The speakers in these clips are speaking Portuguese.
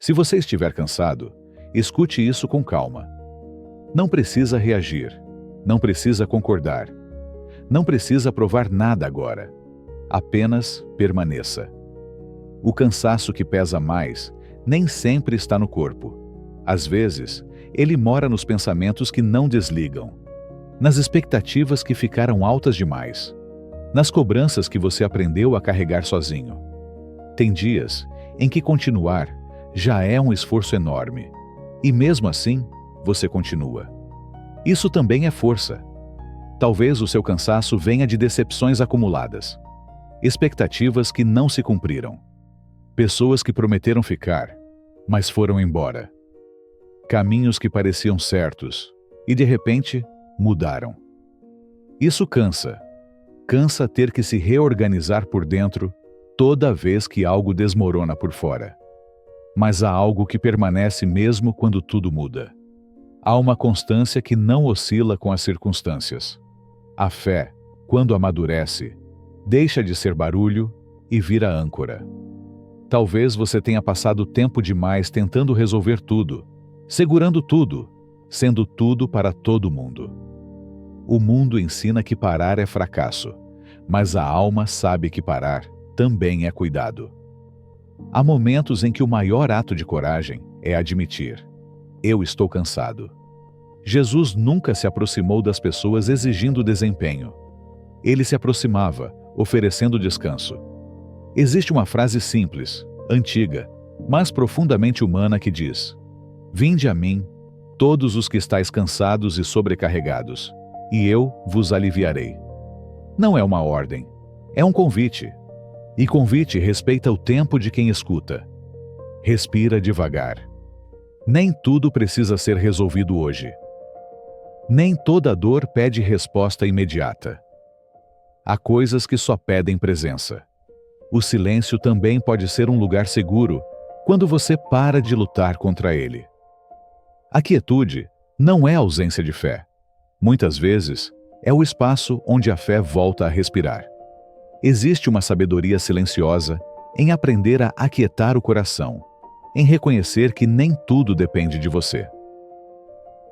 Se você estiver cansado, escute isso com calma. Não precisa reagir, não precisa concordar, não precisa provar nada agora. Apenas permaneça. O cansaço que pesa mais nem sempre está no corpo. Às vezes, ele mora nos pensamentos que não desligam, nas expectativas que ficaram altas demais, nas cobranças que você aprendeu a carregar sozinho. Tem dias em que continuar já é um esforço enorme, e mesmo assim, você continua. Isso também é força. Talvez o seu cansaço venha de decepções acumuladas, expectativas que não se cumpriram, pessoas que prometeram ficar, mas foram embora, caminhos que pareciam certos e de repente mudaram. Isso cansa. Cansa ter que se reorganizar por dentro toda vez que algo desmorona por fora. Mas há algo que permanece mesmo quando tudo muda. Há uma constância que não oscila com as circunstâncias. A fé, quando amadurece, deixa de ser barulho e vira âncora. Talvez você tenha passado tempo demais tentando resolver tudo, segurando tudo, sendo tudo para todo mundo. O mundo ensina que parar é fracasso, mas a alma sabe que parar também é cuidado. Há momentos em que o maior ato de coragem é admitir: eu estou cansado. Jesus nunca se aproximou das pessoas exigindo desempenho. Ele se aproximava, oferecendo descanso. Existe uma frase simples, antiga, mas profundamente humana que diz: vinde a mim, todos os que estáis cansados e sobrecarregados, e eu vos aliviarei. Não é uma ordem, é um convite. E convite respeita o tempo de quem escuta. Respira devagar. Nem tudo precisa ser resolvido hoje. Nem toda dor pede resposta imediata. Há coisas que só pedem presença. O silêncio também pode ser um lugar seguro quando você para de lutar contra ele. A quietude não é ausência de fé. Muitas vezes, é o espaço onde a fé volta a respirar. Existe uma sabedoria silenciosa em aprender a aquietar o coração, em reconhecer que nem tudo depende de você.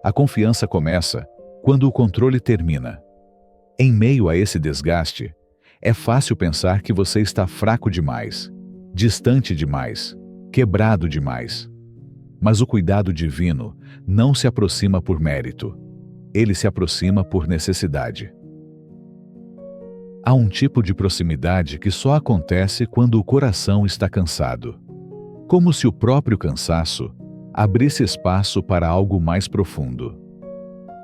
A confiança começa quando o controle termina. Em meio a esse desgaste, é fácil pensar que você está fraco demais, distante demais, quebrado demais. Mas o cuidado divino não se aproxima por mérito. Ele se aproxima por necessidade. Há um tipo de proximidade que só acontece quando o coração está cansado. Como se o próprio cansaço abrisse espaço para algo mais profundo.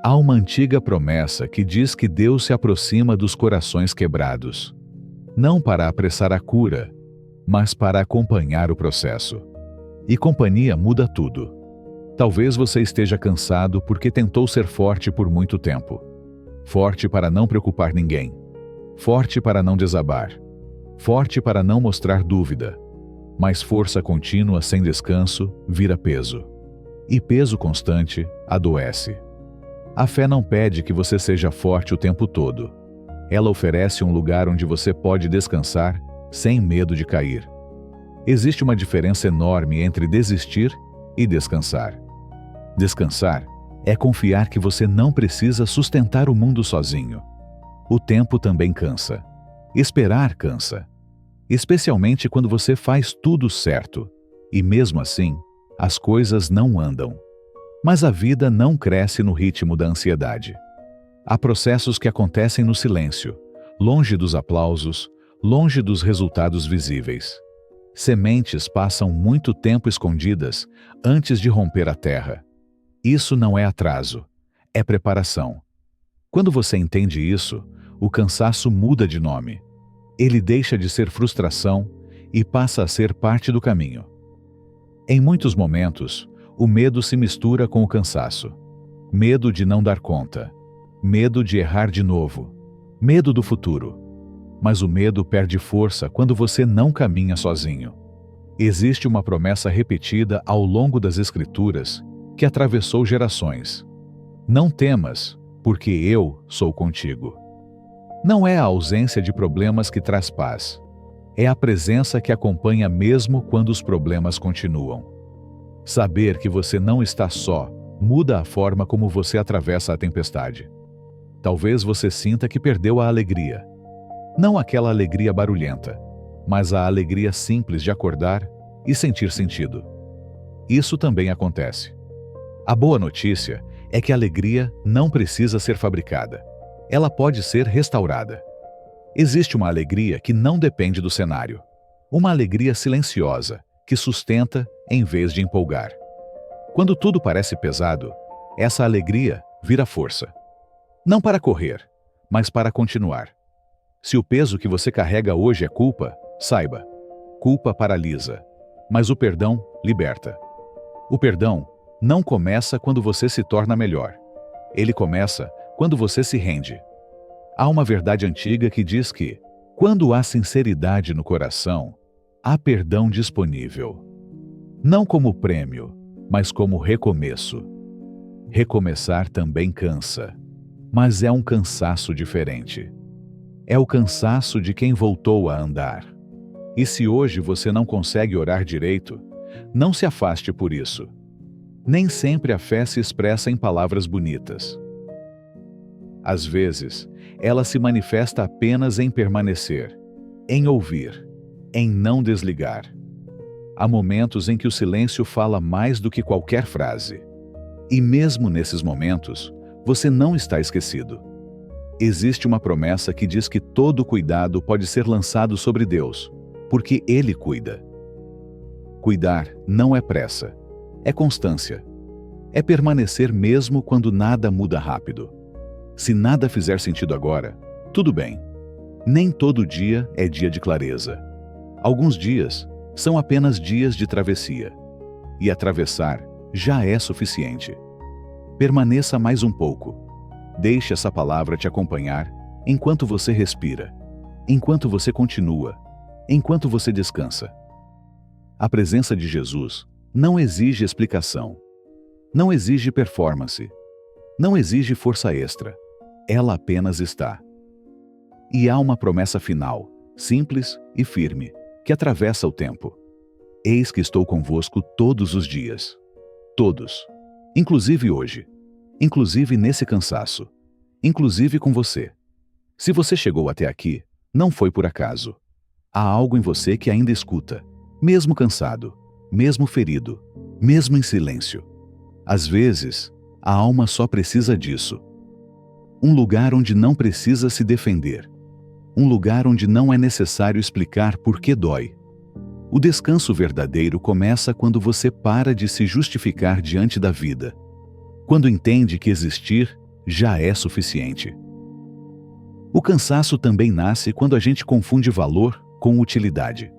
Há uma antiga promessa que diz que Deus se aproxima dos corações quebrados, não para apressar a cura, mas para acompanhar o processo. E companhia muda tudo. Talvez você esteja cansado porque tentou ser forte por muito tempo. Forte para não preocupar ninguém. Forte para não desabar. Forte para não mostrar dúvida. Mas força contínua sem descanso vira peso. E peso constante adoece. A fé não pede que você seja forte o tempo todo. Ela oferece um lugar onde você pode descansar sem medo de cair. Existe uma diferença enorme entre desistir e descansar. Descansar é confiar que você não precisa sustentar o mundo sozinho. O tempo também cansa. Esperar cansa. Especialmente quando você faz tudo certo. E mesmo assim, as coisas não andam. Mas a vida não cresce no ritmo da ansiedade. Há processos que acontecem no silêncio, longe dos aplausos, longe dos resultados visíveis. Sementes passam muito tempo escondidas antes de romper a terra. Isso não é atraso, é preparação. Quando você entende isso, o cansaço muda de nome. Ele deixa de ser frustração e passa a ser parte do caminho. Em muitos momentos, o medo se mistura com o cansaço. Medo de não dar conta. Medo de errar de novo. Medo do futuro. Mas o medo perde força quando você não caminha sozinho. Existe uma promessa repetida ao longo das Escrituras que atravessou gerações. Não temas, porque eu sou contigo. Não é a ausência de problemas que traz paz. É a presença que acompanha mesmo quando os problemas continuam. Saber que você não está só muda a forma como você atravessa a tempestade. Talvez você sinta que perdeu a alegria. Não aquela alegria barulhenta, mas a alegria simples de acordar e sentir sentido. Isso também acontece. A boa notícia é que a alegria não precisa ser fabricada. Ela pode ser restaurada. Existe uma alegria que não depende do cenário. Uma alegria silenciosa, que sustenta em vez de empolgar. Quando tudo parece pesado, essa alegria vira força. Não para correr, mas para continuar. Se o peso que você carrega hoje é culpa, saiba, culpa paralisa, mas o perdão liberta. O perdão não começa quando você se torna melhor. Ele começa quando você se rende. Há uma verdade antiga que diz que, quando há sinceridade no coração, há perdão disponível. Não como prêmio, mas como recomeço. Recomeçar também cansa, mas é um cansaço diferente. É o cansaço de quem voltou a andar. E se hoje você não consegue orar direito, não se afaste por isso. Nem sempre a fé se expressa em palavras bonitas. Às vezes, ela se manifesta apenas em permanecer, em ouvir, em não desligar. Há momentos em que o silêncio fala mais do que qualquer frase. E mesmo nesses momentos, você não está esquecido. Existe uma promessa que diz que todo cuidado pode ser lançado sobre Deus, porque Ele cuida. Cuidar não é pressa, é constância. É permanecer mesmo quando nada muda rápido. Se nada fizer sentido agora, tudo bem. Nem todo dia é dia de clareza. Alguns dias são apenas dias de travessia. E atravessar já é suficiente. Permaneça mais um pouco. Deixe essa palavra te acompanhar enquanto você respira, enquanto você continua, enquanto você descansa. A presença de Jesus não exige explicação, não exige performance, não exige força extra. Ela apenas está. E há uma promessa final, simples e firme, que atravessa o tempo. Eis que estou convosco todos os dias. Todos. Inclusive hoje. Inclusive nesse cansaço. Inclusive com você. Se você chegou até aqui, não foi por acaso. Há algo em você que ainda escuta, mesmo cansado, mesmo ferido, mesmo em silêncio. Às vezes, a alma só precisa disso. Um lugar onde não precisa se defender. Um lugar onde não é necessário explicar por que dói. O descanso verdadeiro começa quando você para de se justificar diante da vida. Quando entende que existir já é suficiente. O cansaço também nasce quando a gente confunde valor com utilidade.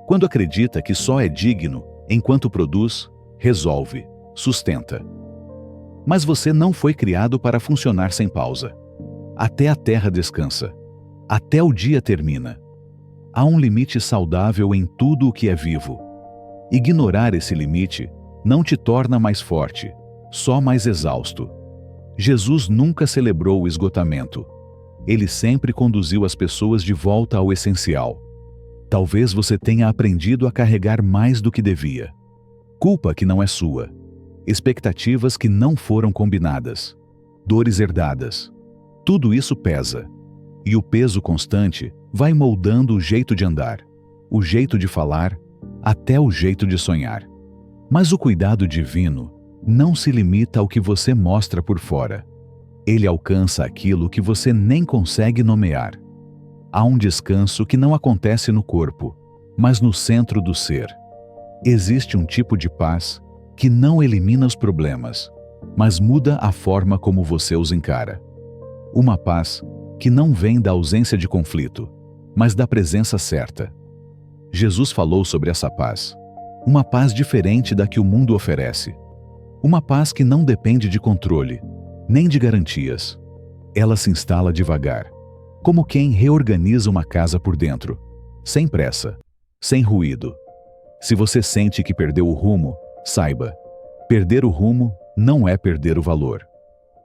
Quando acredita que só é digno enquanto produz, resolve, sustenta. Mas você não foi criado para funcionar sem pausa. Até a terra descansa. Até o dia termina. Há um limite saudável em tudo o que é vivo. Ignorar esse limite não te torna mais forte, só mais exausto. Jesus nunca celebrou o esgotamento. Ele sempre conduziu as pessoas de volta ao essencial. Talvez você tenha aprendido a carregar mais do que devia. Culpa que não é sua. Expectativas que não foram combinadas. Dores herdadas. Tudo isso pesa. E o peso constante vai moldando o jeito de andar, o jeito de falar, até o jeito de sonhar. Mas o cuidado divino não se limita ao que você mostra por fora. Ele alcança aquilo que você nem consegue nomear. Há um descanso que não acontece no corpo, mas no centro do ser. Existe um tipo de paz que não elimina os problemas, mas muda a forma como você os encara. Uma paz que não vem da ausência de conflito, mas da presença certa. Jesus falou sobre essa paz, uma paz diferente da que o mundo oferece. Uma paz que não depende de controle, nem de garantias. Ela se instala devagar, como quem reorganiza uma casa por dentro, sem pressa, sem ruído. Se você sente que perdeu o rumo, saiba, perder o rumo não é perder o valor.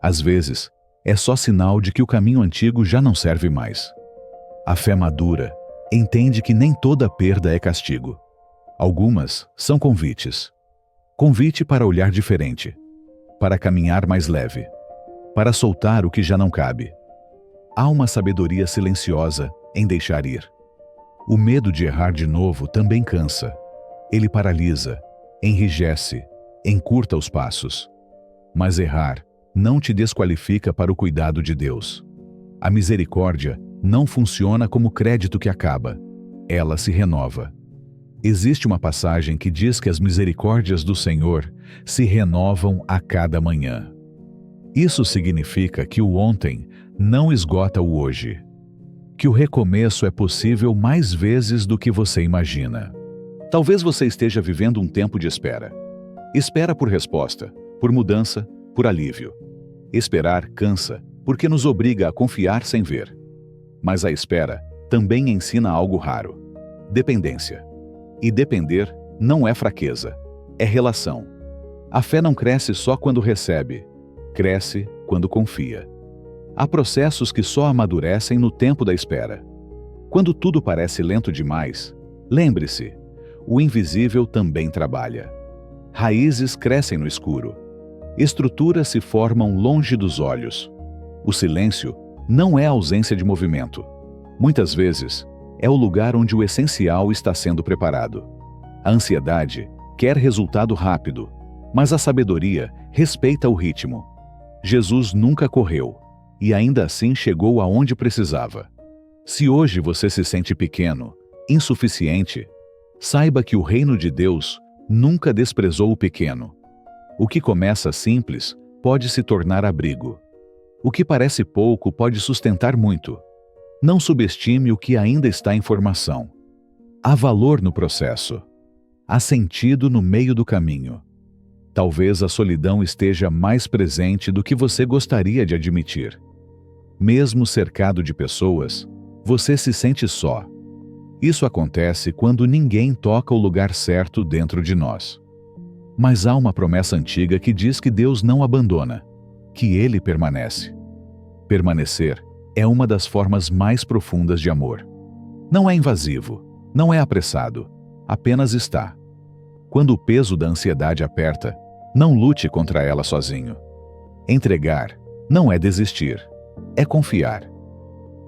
Às vezes, é só sinal de que o caminho antigo já não serve mais. A fé madura entende que nem toda perda é castigo. Algumas são convites. Convite para olhar diferente, para caminhar mais leve, para soltar o que já não cabe. Há uma sabedoria silenciosa em deixar ir. O medo de errar de novo também cansa. Ele paralisa, enrijece, encurta os passos. Mas errar não te desqualifica para o cuidado de Deus. A misericórdia não funciona como crédito que acaba. Ela se renova. Existe uma passagem que diz que as misericórdias do Senhor se renovam a cada manhã. Isso significa que o ontem não esgota o hoje. Que o recomeço é possível mais vezes do que você imagina. Talvez você esteja vivendo um tempo de espera. Espera por resposta, por mudança, por alívio. Esperar cansa, porque nos obriga a confiar sem ver. Mas a espera também ensina algo raro: dependência. E depender não é fraqueza, é relação. A fé não cresce só quando recebe, cresce quando confia. Há processos que só amadurecem no tempo da espera. Quando tudo parece lento demais, lembre-se, o invisível também trabalha. Raízes crescem no escuro. Estruturas se formam longe dos olhos. O silêncio não é ausência de movimento. Muitas vezes, é o lugar onde o essencial está sendo preparado. A ansiedade quer resultado rápido, mas a sabedoria respeita o ritmo. Jesus nunca correu, e ainda assim chegou aonde precisava. Se hoje você se sente pequeno, insuficiente, saiba que o reino de Deus nunca desprezou o pequeno. O que começa simples pode se tornar abrigo. O que parece pouco pode sustentar muito. Não subestime o que ainda está em formação. Há valor no processo. Há sentido no meio do caminho. Talvez a solidão esteja mais presente do que você gostaria de admitir. Mesmo cercado de pessoas, você se sente só. Isso acontece quando ninguém toca o lugar certo dentro de nós. Mas há uma promessa antiga que diz que Deus não abandona, que Ele permanece. Permanecer é uma das formas mais profundas de amor. Não é invasivo, não é apressado, apenas está. Quando o peso da ansiedade aperta, não lute contra ela sozinho. Entregar não é desistir, é confiar.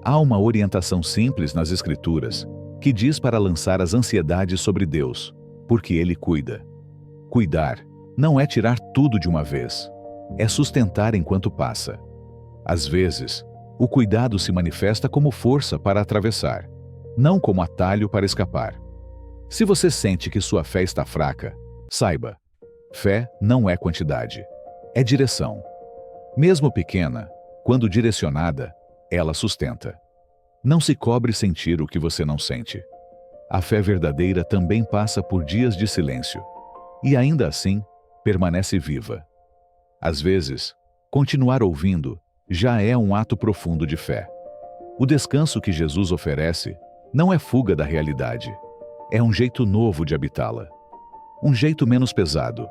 Há uma orientação simples nas Escrituras que diz para lançar as ansiedades sobre Deus, porque Ele cuida. Cuidar não é tirar tudo de uma vez, é sustentar enquanto passa. Às vezes, o cuidado se manifesta como força para atravessar, não como atalho para escapar. Se você sente que sua fé está fraca, saiba, fé não é quantidade, é direção. Mesmo pequena, quando direcionada, ela sustenta. Não se cobre sentir o que você não sente. A fé verdadeira também passa por dias de silêncio. E ainda assim, permanece viva. Às vezes, continuar ouvindo já é um ato profundo de fé. O descanso que Jesus oferece não é fuga da realidade. É um jeito novo de habitá-la. Um jeito menos pesado,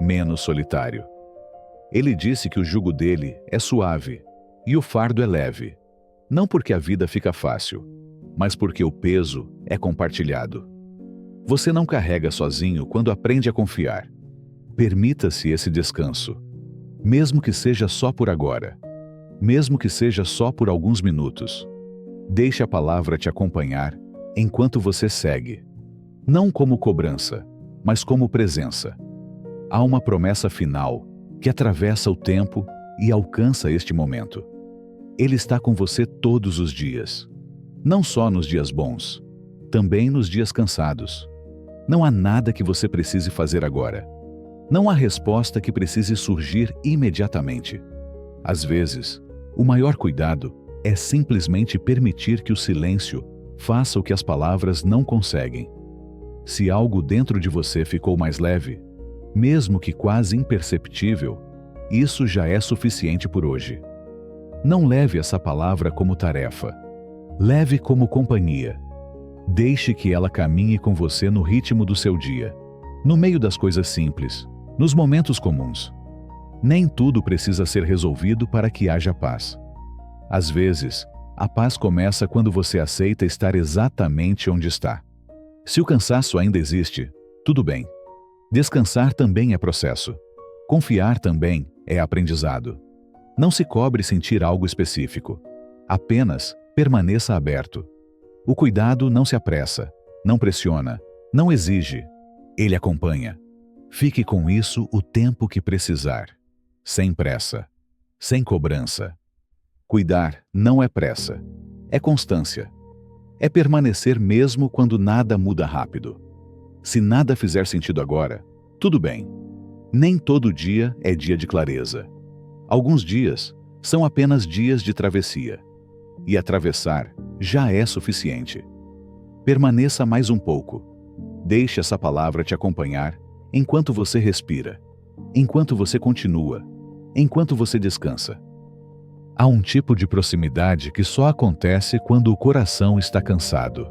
menos solitário. Ele disse que o jugo dele é suave e o fardo é leve. Não porque a vida fica fácil, mas porque o peso é compartilhado. Você não carrega sozinho quando aprende a confiar. Permita-se esse descanso, mesmo que seja só por agora, mesmo que seja só por alguns minutos. Deixe a palavra te acompanhar enquanto você segue, não como cobrança, mas como presença. Há uma promessa final que atravessa o tempo e alcança este momento. Ele está com você todos os dias, não só nos dias bons, também nos dias cansados. Não há nada que você precise fazer agora. Não há resposta que precise surgir imediatamente. Às vezes, o maior cuidado é simplesmente permitir que o silêncio faça o que as palavras não conseguem. Se algo dentro de você ficou mais leve, mesmo que quase imperceptível, isso já é suficiente por hoje. Não leve essa palavra como tarefa. Leve como companhia. Deixe que ela caminhe com você no ritmo do seu dia, no meio das coisas simples, nos momentos comuns. Nem tudo precisa ser resolvido para que haja paz. Às vezes, a paz começa quando você aceita estar exatamente onde está. Se o cansaço ainda existe, tudo bem. Descansar também é processo. Confiar também é aprendizado. Não se cobre sentir algo específico. Apenas permaneça aberto. O cuidado não se apressa, não pressiona, não exige. Ele acompanha. Fique com isso o tempo que precisar. Sem pressa. Sem cobrança. Cuidar não é pressa. É constância. É permanecer mesmo quando nada muda rápido. Se nada fizer sentido agora, tudo bem. Nem todo dia é dia de clareza. Alguns dias são apenas dias de travessia. E atravessar já é suficiente. Permaneça mais um pouco. Deixe essa palavra te acompanhar enquanto você respira, enquanto você continua, enquanto você descansa. Há um tipo de proximidade que só acontece quando o coração está cansado.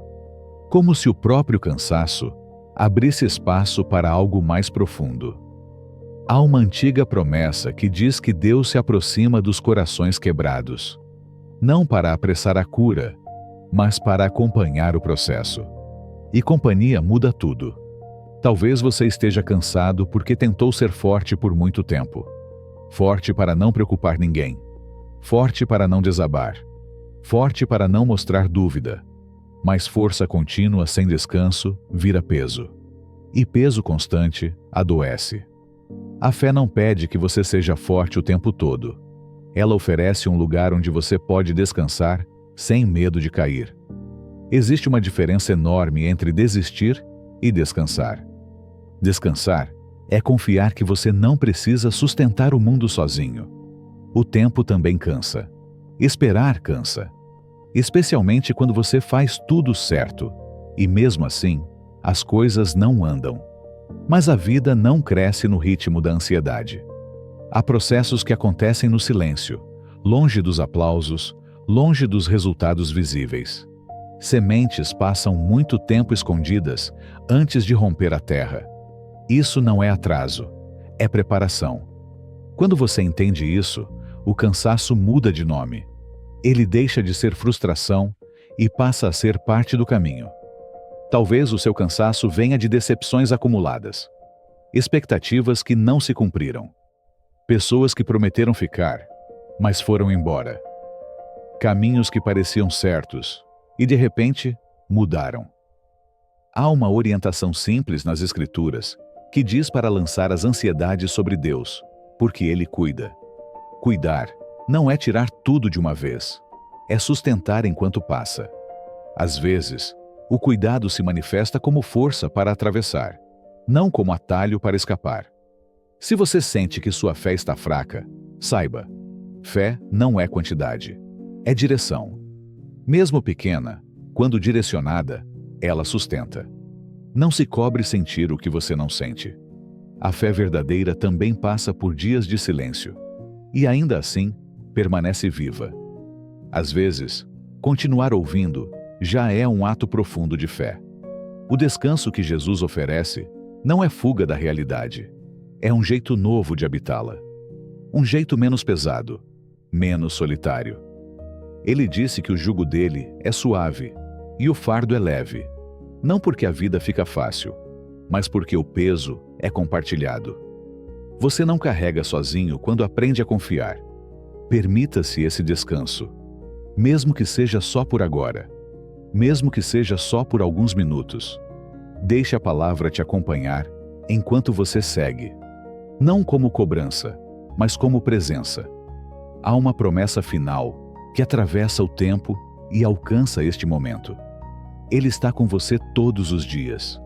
Como se o próprio cansaço abrisse espaço para algo mais profundo. Há uma antiga promessa que diz que Deus se aproxima dos corações quebrados, não para apressar a cura, mas para acompanhar o processo. E companhia muda tudo. Talvez você esteja cansado porque tentou ser forte por muito tempo. Forte para não preocupar ninguém. Forte para não desabar. Forte para não mostrar dúvida. Mas força contínua sem descanso vira peso. E peso constante adoece. A fé não pede que você seja forte o tempo todo. Ela oferece um lugar onde você pode descansar sem medo de cair. Existe uma diferença enorme entre desistir e descansar. Descansar é confiar que você não precisa sustentar o mundo sozinho. O tempo também cansa. Esperar cansa. Especialmente quando você faz tudo certo. E mesmo assim, as coisas não andam. Mas a vida não cresce no ritmo da ansiedade. Há processos que acontecem no silêncio, longe dos aplausos, longe dos resultados visíveis. Sementes passam muito tempo escondidas antes de romper a terra. Isso não é atraso, é preparação. Quando você entende isso, o cansaço muda de nome. Ele deixa de ser frustração e passa a ser parte do caminho. Talvez o seu cansaço venha de decepções acumuladas, expectativas que não se cumpriram, pessoas que prometeram ficar, mas foram embora, caminhos que pareciam certos e de repente mudaram. Há uma orientação simples nas Escrituras que diz para lançar as ansiedades sobre Deus, porque Ele cuida. Cuidar não é tirar tudo de uma vez, é sustentar enquanto passa. Às vezes, o cuidado se manifesta como força para atravessar, não como atalho para escapar. Se você sente que sua fé está fraca, saiba, fé não é quantidade, é direção. Mesmo pequena, quando direcionada, ela sustenta. Não se cobre sentir o que você não sente. A fé verdadeira também passa por dias de silêncio. E ainda assim, permanece viva. Às vezes, continuar ouvindo já é um ato profundo de fé. O descanso que Jesus oferece não é fuga da realidade. É um jeito novo de habitá-la. Um jeito menos pesado, menos solitário. Ele disse que o jugo dele é suave e o fardo é leve. Não porque a vida fica fácil, mas porque o peso é compartilhado. Você não carrega sozinho quando aprende a confiar. Permita-se esse descanso, mesmo que seja só por agora, mesmo que seja só por alguns minutos. Deixe a palavra te acompanhar enquanto você segue, não como cobrança, mas como presença. Há uma promessa final que atravessa o tempo e alcança este momento. Ele está com você todos os dias,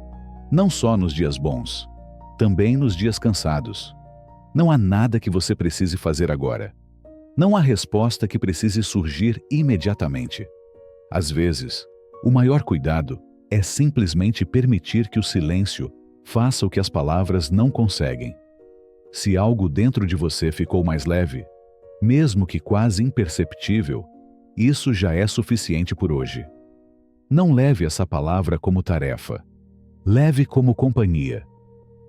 não só nos dias bons, também nos dias cansados. Não há nada que você precise fazer agora. Não há resposta que precise surgir imediatamente. Às vezes, o maior cuidado é simplesmente permitir que o silêncio faça o que as palavras não conseguem. Se algo dentro de você ficou mais leve, mesmo que quase imperceptível, isso já é suficiente por hoje. Não leve essa palavra como tarefa. Leve como companhia.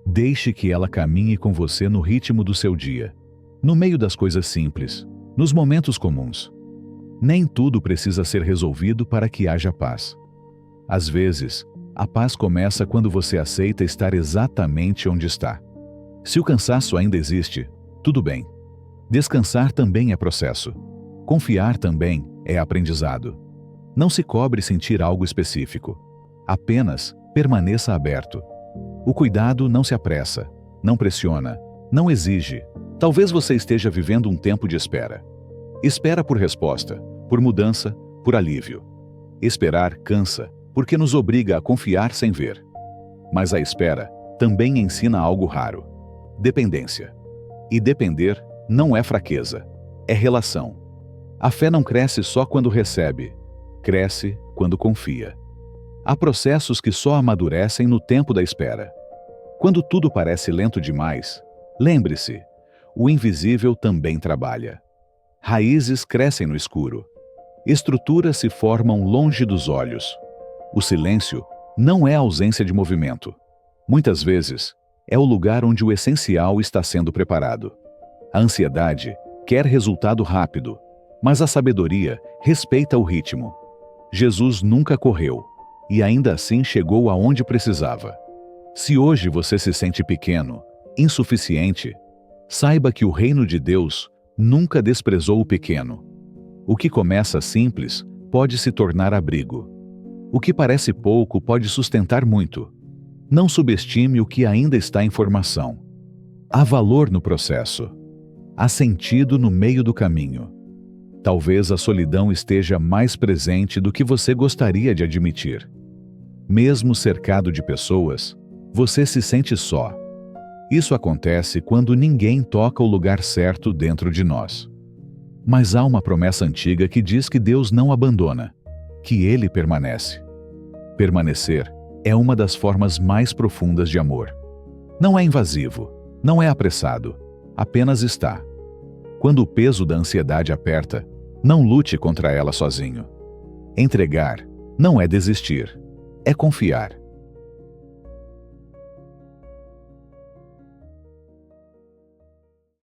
Deixe que ela caminhe com você no ritmo do seu dia, no meio das coisas simples, nos momentos comuns. Nem tudo precisa ser resolvido para que haja paz. Às vezes, A paz começa quando você aceita estar exatamente onde está. Se o cansaço ainda existe, tudo bem. Descansar também é processo. Confiar também é aprendizado. Não se cobre sentir algo específico. Apenas permaneça aberto. O cuidado não se apressa, não pressiona, não exige. Talvez você esteja vivendo um tempo de espera. Espera por resposta, por mudança, por alívio. Esperar cansa, porque nos obriga a confiar sem ver. Mas a espera também ensina algo raro: dependência. E depender não é fraqueza, é relação. A fé não cresce só quando recebe, cresce quando confia. Há processos que só amadurecem no tempo da espera. Quando tudo parece lento demais, lembre-se, o invisível também trabalha. Raízes crescem no escuro. Estruturas se formam longe dos olhos. O silêncio não é ausência de movimento. Muitas vezes, é o lugar onde o essencial está sendo preparado. A ansiedade quer resultado rápido, mas a sabedoria respeita o ritmo. Jesus nunca correu, e ainda assim chegou aonde precisava. Se hoje você se sente pequeno, insuficiente, saiba que o reino de Deus nunca desprezou o pequeno. O que começa simples pode se tornar abrigo. O que parece pouco pode sustentar muito. Não subestime o que ainda está em formação. Há valor no processo. Há sentido no meio do caminho. Talvez a solidão esteja mais presente do que você gostaria de admitir. Mesmo cercado de pessoas, você se sente só. Isso acontece quando ninguém toca o lugar certo dentro de nós. Mas há uma promessa antiga que diz que Deus não abandona, que Ele permanece. Permanecer é uma das formas mais profundas de amor. Não é invasivo, não é apressado, apenas está. Quando o peso da ansiedade aperta, não lute contra ela sozinho. Entregar não é desistir, é confiar.